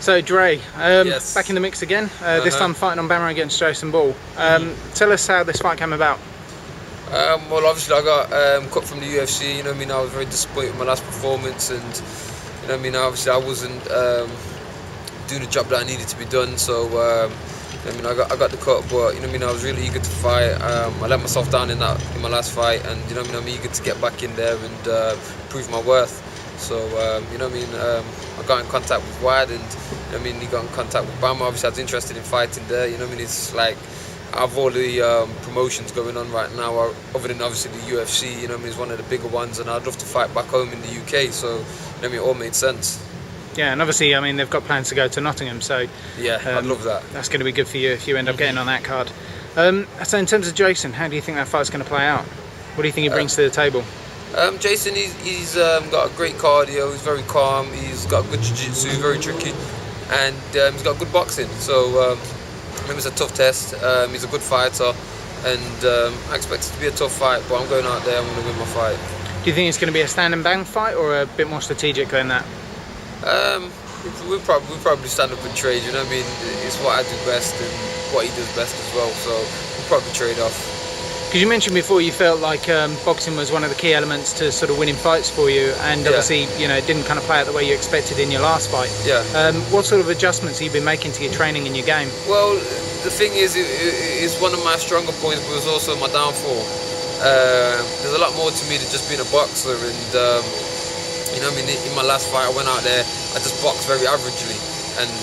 So Dre, Yes. back in the mix again, this time fighting on Bamma against Jason Ball. Tell us how this fight came about. Well, obviously I got cut from the UFC, you know what I mean, I was very disappointed with my last performance, and you know what I mean, obviously I wasn't doing the job that I needed to be done, so you know, I got the cut, but you know what I mean, I was really eager to fight. I let myself down in my last fight, and you know what I mean, I'm eager to get back in there and prove my worth. So you know what I mean, I got in contact with Wad, and you know what I mean, he got in contact with Bamma. Obviously I was interested in fighting there, you know what I mean, it's like out of all the promotions going on right now, other than obviously the UFC, you know what I mean, it's one of the bigger ones, and I'd love to fight back home in the UK, so you know what I mean, it all made sense. Yeah, and obviously, I mean, they've got plans to go to Nottingham, so yeah, I'd love that. That's going to be good for you if you end up getting on that card. So in terms of Jason, how do you think that fight's going to play out? What do you think he brings to the table? Jason, he's got a great cardio, he's very calm, he's got good jiu-jitsu, very tricky, and he's got good boxing, so it's a tough test. He's a good fighter, and I expect it to be a tough fight, but I'm going out there, I'm going to win my fight. Do you think it's going to be a stand and bang fight, or a bit more strategic than that? We'll probably stand up and trade, you know what I mean? It's what I do best and what he does best as well, so we'll probably trade off. Because you mentioned before you felt like boxing was one of the key elements to sort of winning fights for you, and obviously, you know, it didn't kind of play out the way you expected in your last fight. Yeah. What sort of adjustments have you been making to your training and your game? Well, the thing is, it's one of my stronger points, but it's also my downfall. There's a lot more to me than just being a boxer, and you know what I mean, in my last fight I went out there, I just boxed very averagely, and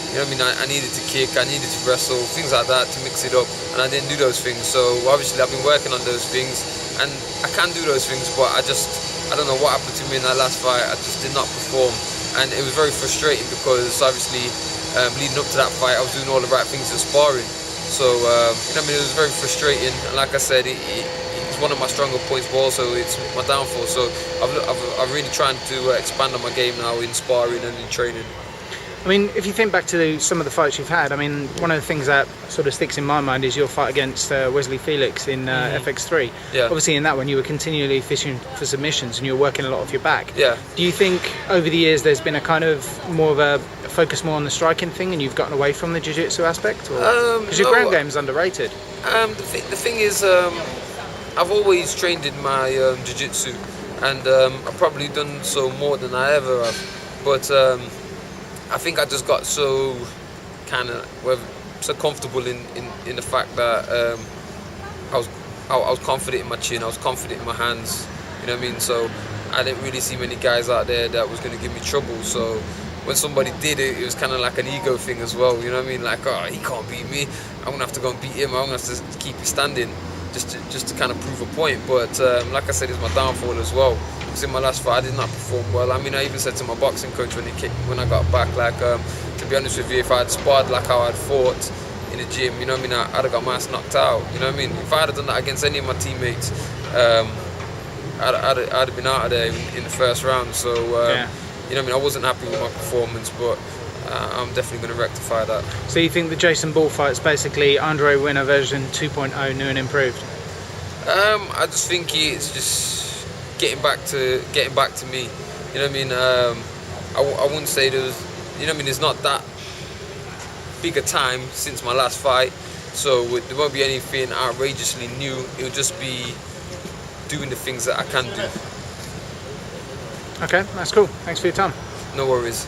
you know what I mean, I needed to kick, I needed to wrestle, things like that to mix it up, and I didn't do those things. So obviously I've been working on those things, and I can do those things, but I don't know what happened to me in that last fight. I just did not perform, and it was very frustrating because obviously leading up to that fight I was doing all the right things in sparring. So you know what I mean, it was very frustrating, and like I said, it's one of my stronger points, but also it's my downfall. So I'm really trying to expand on my game now in sparring and in training. I mean, if you think back to some of the fights you've had, I mean, one of the things that sort of sticks in my mind is your fight against Wesley Felix in FX3. Yeah. Obviously in that one you were continually fishing for submissions and you were working a lot off your back. Yeah. Do you think over the years there's been a kind of more of a focus more on the striking thing and you've gotten away from the jiu-jitsu aspect? Because your ground game's underrated. The thing is, I've always trained in my jiu-jitsu, and I've probably done so more than I ever have, but I think I just got so so comfortable in the fact that I was confident in my chin, I was confident in my hands, you know what I mean? So I didn't really see many guys out there that was going to give me trouble. So when somebody did it, it was kind of like an ego thing as well, you know what I mean? Like, oh, he can't beat me, I'm going to have to go and beat him, I'm going to have to keep it standing just to kind of prove a point. But like I said, it's my downfall as well. Because in my last fight, I did not perform well. I mean, I even said to my boxing coach when I got back, like, to be honest with you, if I had sparred like how I'd fought in the gym, you know what I mean, I'd have got my ass knocked out, you know what I mean? If I had done that against any of my teammates, I'd have been out of there in the first round. So, you know what I mean, I wasn't happy with my performance, but I'm definitely going to rectify that. So you think the Jason Ball fight's basically Andre Winner version 2.0, new and improved? I just think it's just getting back to me. You know what I mean? I wouldn't say there's, you know what I mean, there's not that big a time since my last fight, so there won't be anything outrageously new. It'll just be doing the things that I can do. Okay, that's cool. Thanks for your time. No worries.